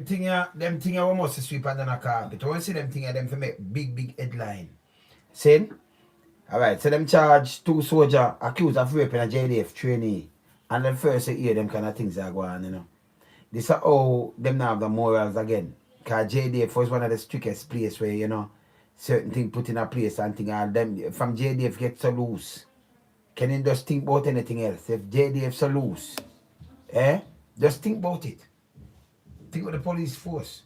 Them thing we must sweep under the carpet. Once see them thing them for make big headline. Saying? Alright, so them charge 2 soldiers accused of raping a JDF trainee. And then first you hear them kind of things are going on, you know. This is how them now have the morals again. Because JDF was one of the strictest place where, you know, certain things put in a place and things and them from JDF get so loose. Can you just think about anything else? If JDF so loose, just think about it. Think of the police force.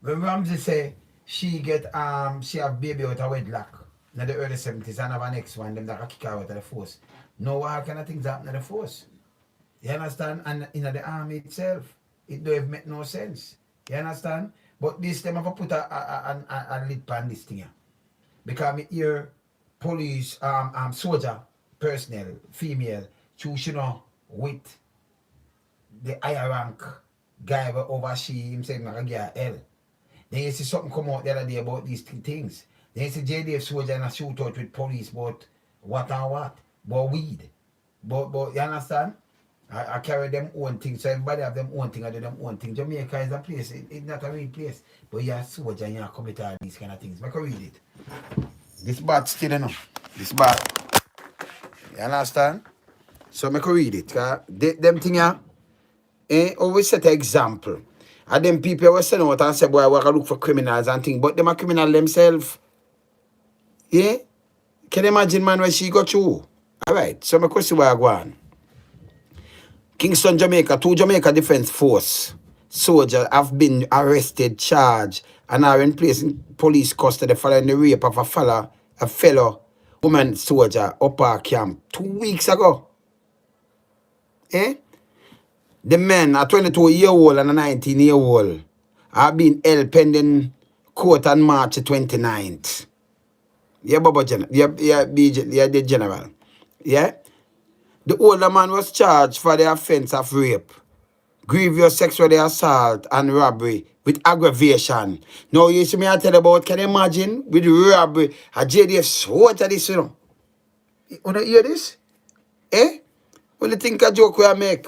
When Ramsey say she have baby out of wedlock in the early 70s and have a next one, them that kick her out of the force. No all kind of things happen in the force. You understand? And in the army itself, it don't even make no sense. You understand? But this them have to put a lid on this thing here. Because me hear police soldier personnel, female, choose you know with the higher rank guy will oversee himself like a get L. Then you see something come out the other day about these three things. Then you see JDF soldier in a shootout with police about what and what, about weed. But you understand? I carry them own things, so everybody have them own thing, I do them own thing. Jamaica is a place, it's not a real place. But you're a soldier and you commit all these kind of things. I can read it. This bad still enough. This bad. You understand? So I can read it. Them thing here, always set an example. And them people were saying out and say, boy, we can look for criminals and things, but them are criminal themselves. Yeah? Can you imagine, man, when she got through? Alright, so my question where I go on. KINGSTON, Jamaica, 2 Jamaica Defence Force soldiers have been arrested, charged, and are in place in police custody following the rape of a fellow woman soldier up our camp 2 weeks ago. The men, a 22-year-old and a 19-year-old, have been held pending court on March 29th. Yeah, Baba General. Yeah, the General. Yeah? The older man was charged for the offence of rape, grievous sexual assault, and robbery with aggravation. Now, you see me I tell you about, can you imagine, with robbery, a JDF soldier this, you know? You want to hear this? What do you think a joke we make?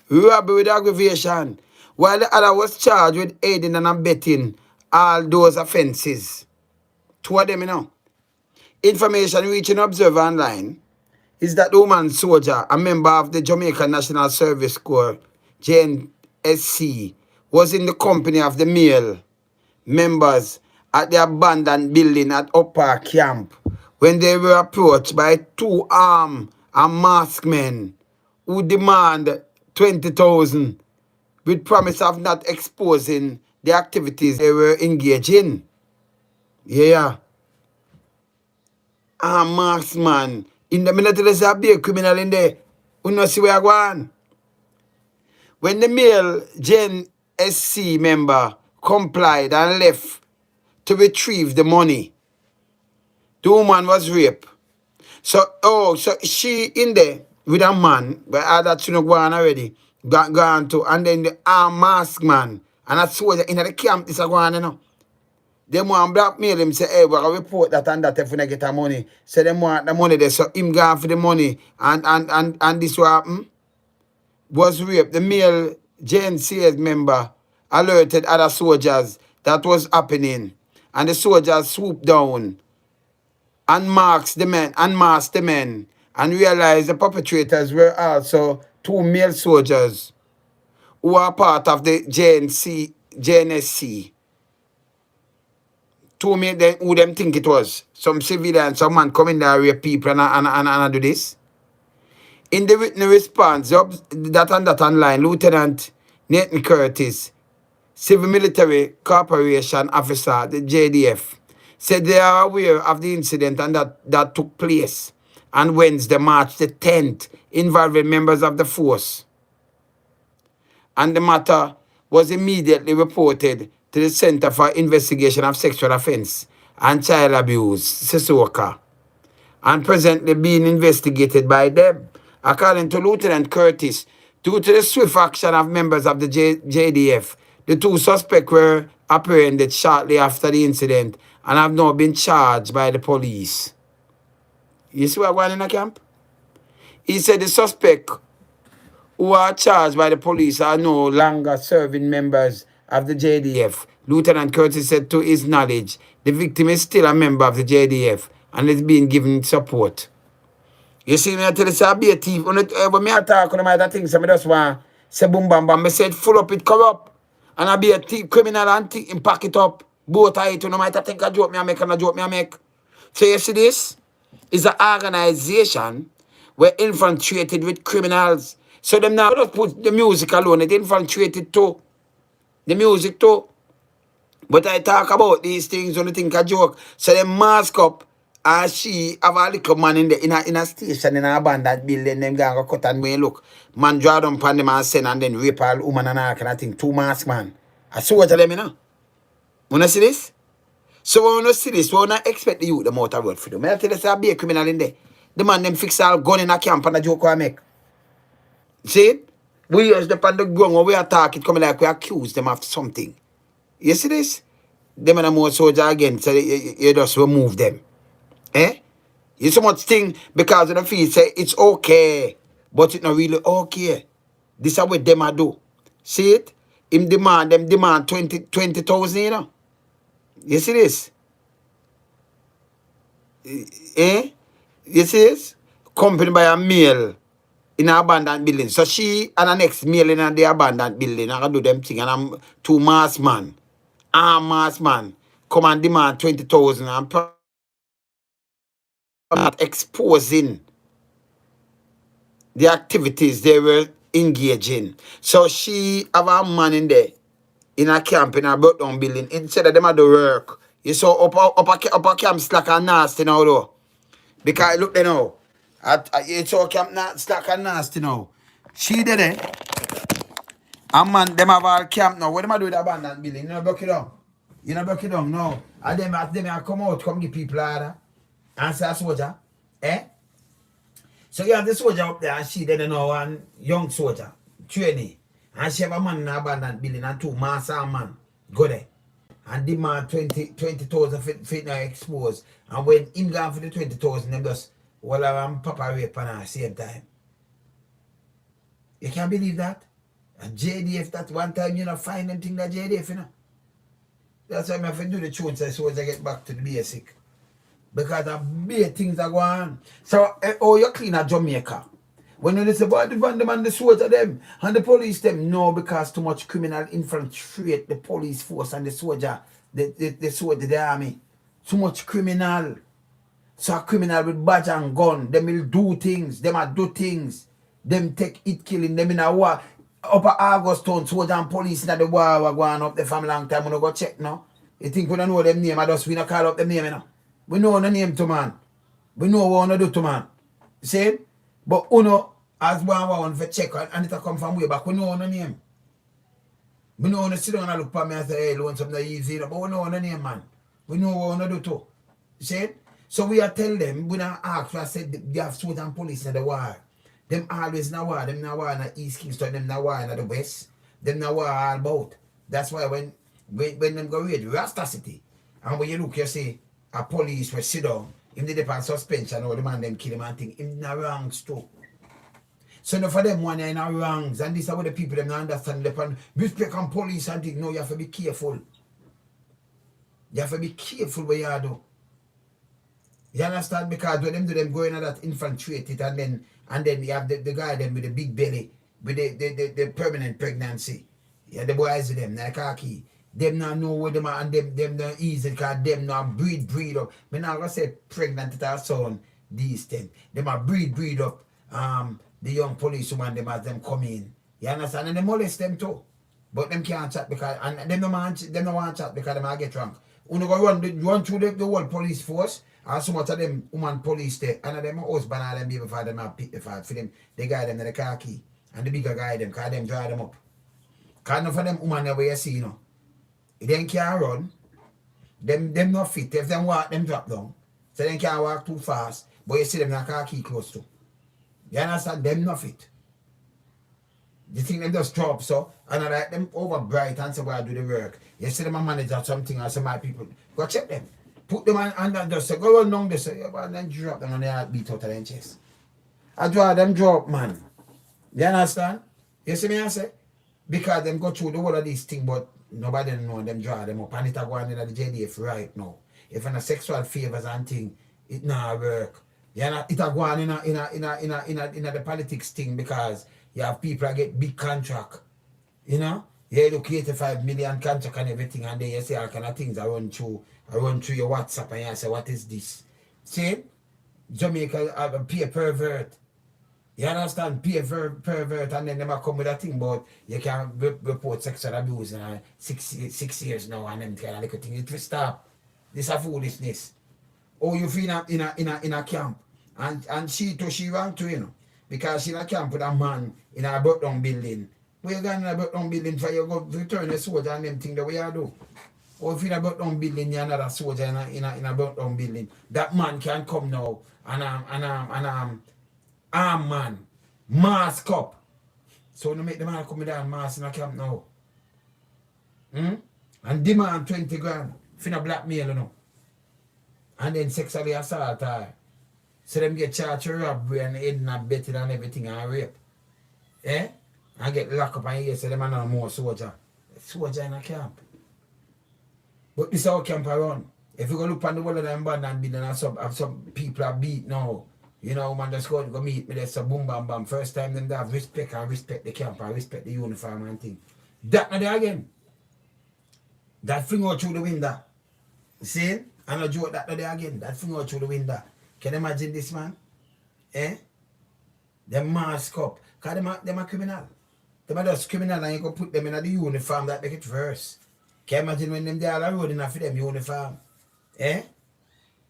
Robbery with aggravation. While the other was charged with aiding and abetting all those offences. 2 of them, you know. Information reaching Observer Online is that the woman soldier, a member of the Jamaica National Service Corps, JNSC, was in the company of the male members at the abandoned building at Upper Camp when they were approached by 2 armed and masked men who demand 20,000 with promise of not exposing the activities they were engaged in. Yeah. Masked man. In the minute there's a big criminal in there, we don't see where I go on. When the male JNSC member complied and left to retrieve the money, the woman was raped. So she in there with a man, but that should not go on already, gone to, and then the armed masked man, and that soldier in the camp is going on, you know. Them want blackmail him, say, hey, we're going to report that and that if we don't get the money. So them want the money there, so him gone for the money. And this what happened was rape. The male JNCS member alerted other soldiers that was happening. And the soldiers swooped down, unmasked the men, and realized the perpetrators were also 2 male soldiers who are part of the JNSC. 2 men who them think it was. Some civilians, some man come in there rape people and do this. In the written response, that online, Lieutenant Nathan Curtis, Civil Military Corporation Officer, the JDF, said they are aware of the incident and that took place on Wednesday, March the 10th, involving members of the force. And the matter was immediately reported to the Center for Investigation of Sexual Offence and Child Abuse, CISOCA, and presently being investigated by them. According to Lieutenant Curtis, due to the swift action of members of the JDF, the 2 suspects were apprehended shortly after the incident and have now been charged by the police. You see what going on in the camp? He said the suspects who are charged by the police are no longer serving members of the JDF. Lieutenant Curtis said to his knowledge, the victim is still a member of the JDF and is being given support. You see me, I tell you, say, I be a thief. When me attack, when I think, so I just want say boom, bam, bam. I said, full up, it corrupt. And I be a thief, criminal, and thief, and pack it up. Both I no matter think a joke me I make and a joke me I make. So you see this? Is an organization where infiltrated with criminals. So them now just put the music alone, it infiltrated too. The music too. But I talk about these things when you think a joke. So them mask up and she have a little man in a station in a abandoned building, them go cut and way look. Man draw them pan them and send and then rape all woman and all kind of thing. 2 mask man. I saw what them, you know. Wanna see this? So when you see this, we don't expect the youth them out of road for them. I tell you, say, be a criminal in there. The man them fix all gun in a camp and a joke I make. See it? We use the on the ground when we attack it coming like we accuse them of something. You see this? Them and a more soldier again, so you just remove them. Eh? You so much thing because of the feel say it's okay, but it's not really okay. This is what them a do. See it? Them demand 20,000, you know. You see this? Eh? You see this? Company by a male in an abandoned building. So she and the next male in the abandoned building, I do them thing, and I'm 2 mass man. Mass man. Come and demand 20,000 and not exposing the activities they were engaging. So she have a man in there in a camp in a broke down building. Instead of them at the work, you saw upper camp slack and nasty now though. Because look there now. It's all camp slack and nasty now. She did it. And man, them have all camp now. What them a do with the abandoned building? You know broke it down. You know broke it down now. And them come out, come give people order. Answer a soldier. Eh? So you have the soldier up there and she then know one young soldier, trainee. And she have a man in an abandoned building and 2 master man. Go there. And demand 20,000 feet now exposed. And when him gone for the 20,000, them just papa rape at the same time. You can't believe that? And JDF that one time you know find them thing that JDF, you know. That's why I have to do the tune so I get back to the basic. Because the big things are going on. So, you clean at Jamaica. When you say about the vandam and the soldier them and the police them, no, because too much criminal infiltrate the police force and the soldier, the soldier, the army. Too much criminal. So a criminal with badge and gun, them will do things, them will do things. Them take it killing, them in a war. Upper August town, soldier and police in the war were going up there for a long time. We don't go check now. You think we don't know them name, I just we don't call up them name, you know. We know the name to man. We know what we do to man. See? But uno, as one for check and it come from way back, we know the name. We know when sit down and look at me and say, hey, loan something easy, but we know the name, man. We know what we do too. See? So we are tell them, we don't ask, I said they have soldiers and police in the war. Them always in the war, them in the war in the East Kingston, them in the war in the West, them in the war all about. That's why when them go read Rasta City, and when you look, you see, a police will sit down, if they depend suspension or the man them kill him and think in the wrongs too. So now for them one in the wrongs, and this is what the people them not understand the respect and police and think, no, you have to be careful. You have to be careful what you do. You understand? Because when them do them going at that infiltrated and then you have the guy them with the big belly, with the permanent pregnancy. Yeah, the boys with them, like khaki. Them not know where them are and them not easy because them not breed up. Me not gonna say pregnant to our son these things. Them are breed up the young policewoman them as them come in. You understand? And they molest them too. But them can't chat because and them no want chat because them might get drunk. You go run through the whole police force and so much of them woman police there and them husband and them baby father them have pick the fat for them. They guide them to the khaki and the bigger guy them because them dry them up. Because none of them woman there where you see, you know. If they can't run, them not fit. If them walk, them drop down. So they can't walk too fast. But you see them not can't keep close to. You understand? Them not fit. You think them just drop so and I like them over bright and say where I do the work. You see them a manager something and some my people. Go check them. Put them on just say go run down this and then drop them and they are beat out of their chest. I draw them drop, man. You understand? You see me I say? Because them go through the whole of these things, but nobody know them draw them up. And it a go on in the JDF right now. If in a sexual favors and thing, it not work. Yeah, it a go on in the politics thing because you have people that get big contract. You know? You look 85 million contract and everything, and then you say all kind of things I run through your WhatsApp, and you say, what is this? See? Jamaica peer pervert. You understand? Peer pervert, and then they might come with a thing about you can report sexual abuse in 6 years now, and them kind of little thing. It will stop. This is foolishness. Oh, you feel in a camp, and she wrong too, you know, because she in a camp with a man in a burnt-down building. Where you going in a burnt-down building for you go return a soldier and them thing the way you do? Or if you in a burnt-down building, you're another soldier in a burnt-down building. That man can come now and arm man, mask up. So you make the man come down mask in a camp now. And demand 20 grand for a blackmail, you know. And then sexually assault her. So them get charged with robbery and aiding and abetting and everything and rape. Eh? And get locked up and you say them are no more soldier. Soldier in a camp. But this is how camp around. If you go look on the wall of them band and building and some people are beat now. You know, man just go meet me, there's a boom bam bam. First time them they have respect and respect the camp and respect the uniform and thing. That not there again. That fling out through the window. See? And I joke that not there again. That fling out through the window. Can you imagine this man? Eh? Them mask up. Because them are criminal. Them are just criminal and you go put them in the uniform that make it worse. Can you imagine when them they all are road enough for them uniform? Eh?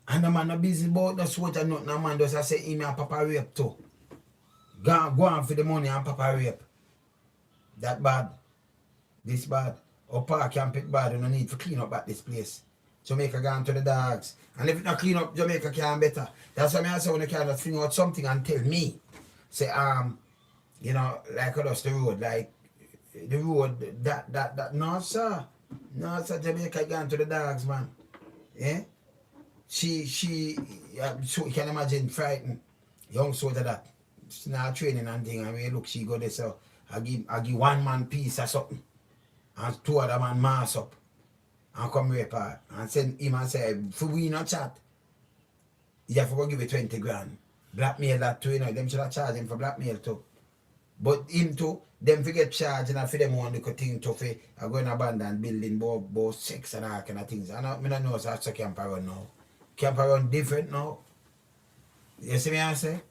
And the man not busy about the soldier nothing. The man just say him and Papa rape too. Go on for the money and Papa rape. That bad. This bad. Or park camp it bad. You don't need to clean up at this place. Jamaica gone to the dogs. And if it not clean up, Jamaica can better. That's why I say when you can just figure out something and tell me. Say, you know, like us the road, like the road that no sir. No sir, Jamaica gone to the dogs, man. Yeah? She so you can imagine frightened. Young soldier that. She's not training and thing. I mean look, she go there, so I give one man piece or something. And two other man mass up. And come rape her. And send him and say, for we not chat, you have to go give it 20 grand. Blackmail that too, you know. Them should have charged him for blackmail too. But him too, them forget charging and for them one little thing to for I go in abandoned building, both sex and all kind of things. And I don't know so that's a camp around now. Camp around different now. You see me I say?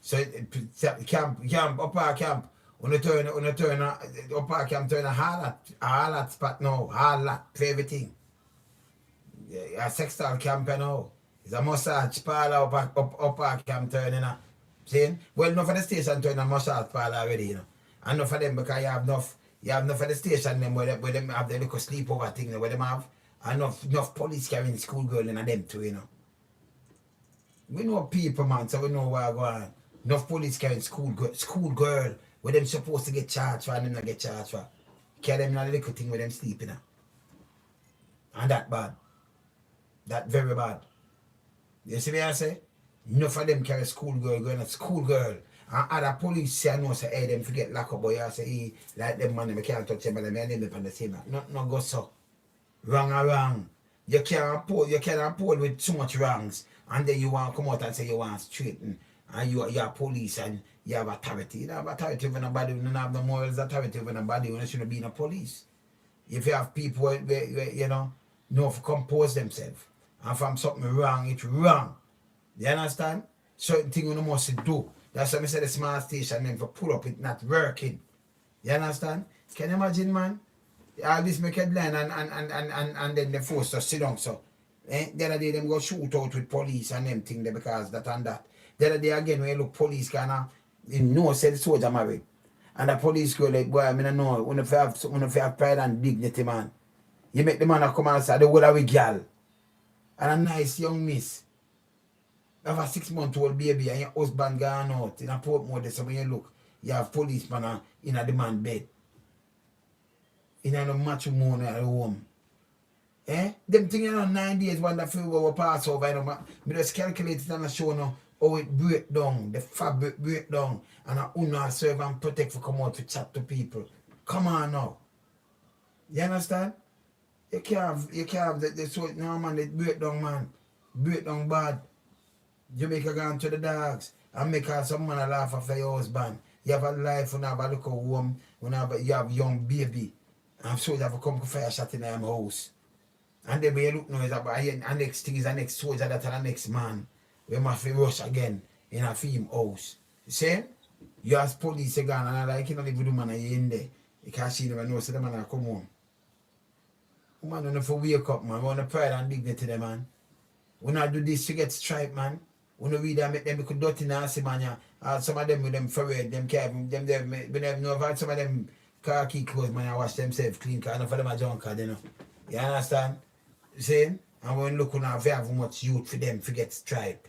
So camp, upper camp, when you turn upper camp turn a hard spot now, hard for everything. A sexual camp now. It's a massage parlor upper camp turning up. See? Well, enough of the station turn a massage parlor already, you know. And enough of them because you have enough of the station them where them have the little sleepover thing where them have enough police carrying schoolgirl in them too, you know. We know people, man, so we know where going on. Enough police carrying schoolgirl where them supposed to get charged for and them not get charged for. Carry them in a little thing where them sleeping. And that bad. That very bad. You see what I say? Enough of them carry schoolgirl going to schoolgirl. And other police say I know say hey them forget lock up, but you say hey, like them man, they can't touch them, but them and them on the same. Not go so. Wrong or wrong. You can't uphold with so much wrongs. And then you want to come out and say you want to straighten. And you're police and you have authority. You don't have authority over nobody. You don't have no morals authority over nobody. You shouldn't be in a police. If you have people where you know to compose themselves. And from something wrong, it's wrong. You understand? Certain things you must do. That's why I said the smart station then for pull up it not working. You understand? Can you imagine, man? All this make headline and then the force to sit down so. The other day them go shoot out with police and them thing there because that and that. The other day again when you look police kinda you know say the soldier married. And the police go like, boy, I mean I know when if you have pride and dignity, man. You make the man come and say the whole of a girl. And a nice young miss. Have a 6-month-old baby and your husband gone out in a Portmore, so when you look, you have policeman in a demand bed. In a matrimony at home. Them things, you know, 9 days when the fever will pass over, you know, me just calculate it and I show you how it break down, the fabric break down, and I serve and protect for come out to chat to people. Come on now. You understand? You can't have the so no man, they break down man. Break down bad. Jamaica gone to the dogs and make some man a laugh after your husband. You have a life, you have a look home, you have young baby. And so you have to come to fire shot in your house. And then when you look now, is about the next thing is the next soldier that the next man. We must rush again in a film house. You see? You as police again and like you don't live with the man and you in there. You can't see them and know so the man come home. Man don't know for wake up, man. We want to pride and dignity them, man. We not do this to get striped, man. We don't read and make them become dirty nasty, man. Yeah. Some of them with them forehead, them carry them we never know about some of them khaki clothes, man. I wash themselves clean, because enough of them are drunkard, you know. You understand? You see? And when look on we have much youth for them to get striped.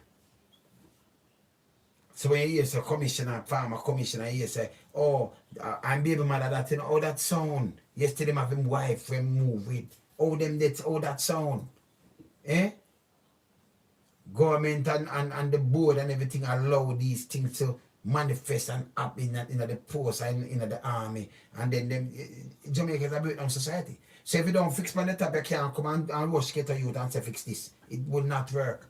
So when you hear say commissioner, farmer commissioner, you say, oh, I'm baby mother that, you know, oh, that sound. Yesterday, have him wife when move with. Oh, them that, oh, that sound. Eh? Government and the board and everything allow these things to manifest and up in the post and in the army. And then them, Jamaica is a breakdown society. So if you don't fix on the top, you can't come and rush get a youth and say fix this. It will not work.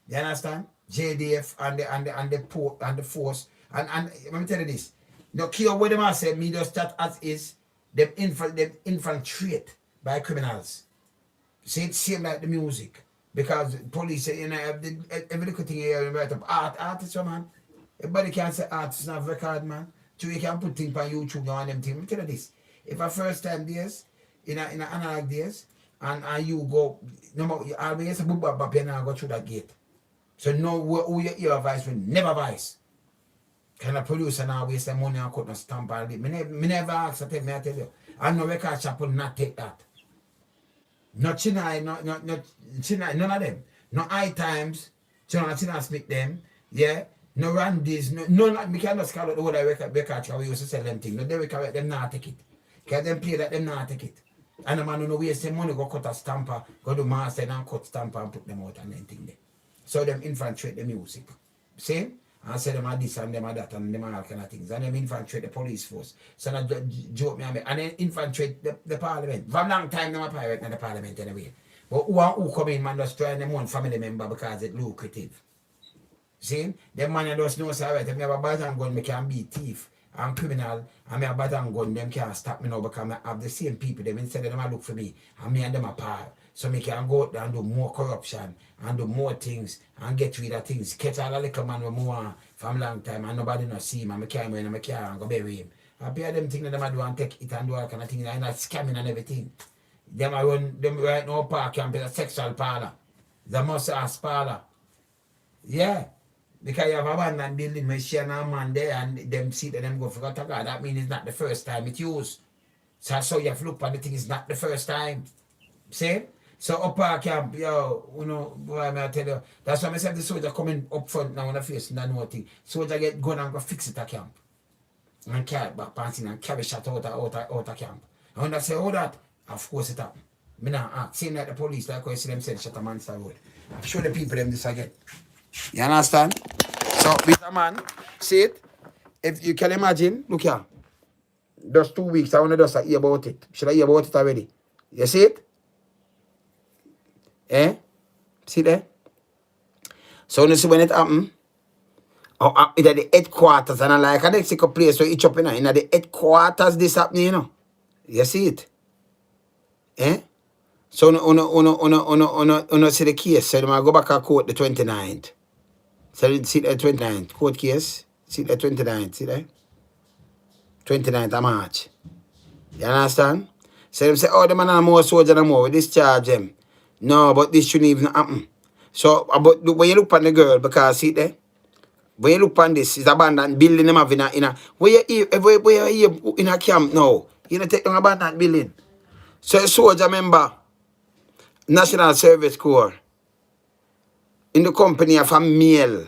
You understand? JDF and the force. And let me tell you this. No care what them I say, me just that as is them infiltrate by criminals. See, it's same like the music. Because police, you know, every little thing here, right up artists, man. Everybody can say artists not record, man. So you can put things on YouTube now and them things. Let me tell you this. If a first time days, in a analog days, and you go, no more, you always a book up and go through that gate. So no who you hear a voice will never voice. Can a producer now waste the money and cut no stamp all day? Me never ask, I tell you. And no record shop will not take that. Not Chennai, not Chennai, none of them. No High Times, Chennai Smith them, yeah. No Randy's, none. We can't just call it the whole record shop. We used to sell them things. No, they record them not take it. Because them play that them not take it. And the man who no waste their money go cut a stamper, go to master and cut stamper and put them out and then thing there. So them infiltrate the music. See? And say them are this and them are that and them are all kind of things. And them infiltrate the police force. So not joke me and then infiltrate the parliament. For a long time them are pirate in the parliament anyway. But who come in man just trying them one family member because it's lucrative. See? Them man just know say right, if me have a baton gun, me can be thief and criminal, and me have a baton gun, them can't stop me now because I have the same people them instead of them look for me and me and them apart. So me can go out there and do more corruption and do more things and get rid of things. Catch all the little man with more from long time and nobody not see him and me carry him in my car and go bury him. I pay them things that them do and take it and do all kind of things and not scamming and everything. Them I run them right now park camp is a sexual parlor. The must ask parlor. Yeah. Because you have abandoned building, me share a man there and them see that them go for God. That means it's not the first time it's used. So you have to look at the thing, it's not the first time. See? So upper camp, yo, you know, boy, I tell you, that's why I said the soldier coming up front now on the face and that no thing. Soldier get gun and go fix it at camp. And carry back passing and carry shot out of camp. And when I say all that, of course it happen. Me not act. Same like the police, like I see them send shot a man to the road. I show the people them this again. You understand? So with a man, see it? If you can imagine, look here. Just 2 weeks, I want to just hear about it. Should I hear about it already? You see it? Eh? See there? So you see when it happen, it's at the headquarters and I like a next place where each up in the headquarters this happening, you know. You see it? Eh? So no see the case. So I go back to court the 29th. So you see the 29th court case. See the 29th, see there? 29th of March. You understand? So them say, oh, the man are more soldier than more. We discharge them. No, but this shouldn't even happen. So, but when you look on the girl, because see there, when you look on this, it's abandoned building them have in a where you in a camp now, you know take an abandoned building. So a soldier member, National Service Corps, in the company of a male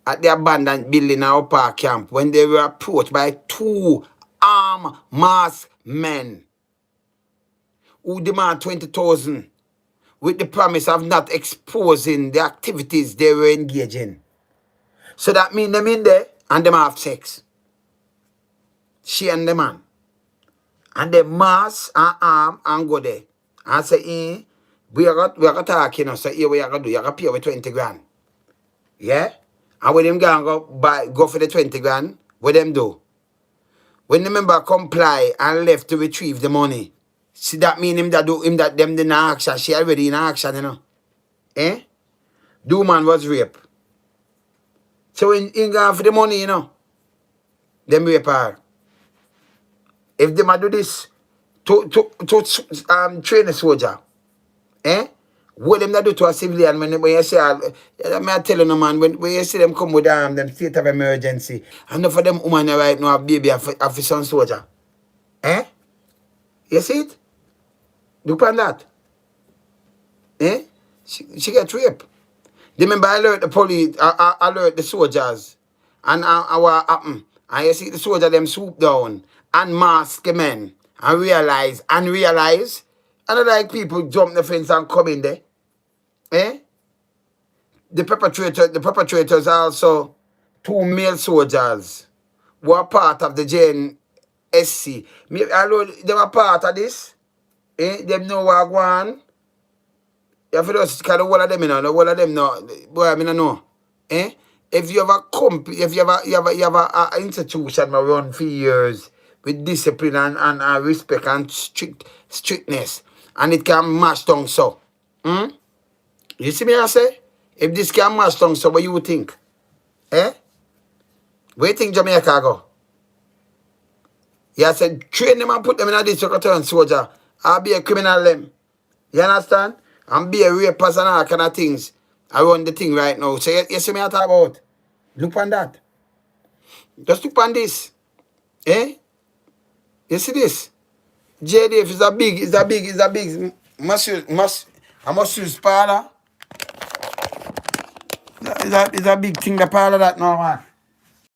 at the abandoned building at Upper Camp when they were approached by 2 armed masked men who demand 20,000 with the promise of not exposing the activities they were engaging. So that means them in there and them have sex. She and the man. And they mass and arm and go there. And say, we are going to talk, you know, so here we are going to do, you are going to pay over 20 grand. Yeah? And when them go for the 20 grand, what them do? When the member comply and left to retrieve the money, see that mean them in action, she already in action, you know. Eh? The man was raped. So in gone for the money, you know, them rape her. If them do this to train a soldier, what them do to a civilian when you say, I'm telling you, man, when you see them come with them state of emergency, enough of them women right now have baby of some soldier. You see it? Look on that. She get raped. They remember alert the police, alert the soldiers, and what happened. And you see the soldier them swoop down and mask the men and realize, and like people jump the fence and come in there. The perpetrators are also 2 male soldiers who are part of the JNSC. They were part of this. Them know what go on. You have to just kind of one of them, you know, one of them know. Boy, I mean, I know. If you have a institution that run for years with discipline and respect and strictness, and it can mash down so. You see me I say? If this can mash down so, what you would think? Where you think Jamaica go? You said train them and put them in a district return soldier. I'll be a criminal them. You understand? And be a rapist and all kind of things. I run the thing right now. So you see me I talk about? Look on that. Just look on this. You see this? JDF is a big I must use parlor. It's a big thing, the parlor that now, man.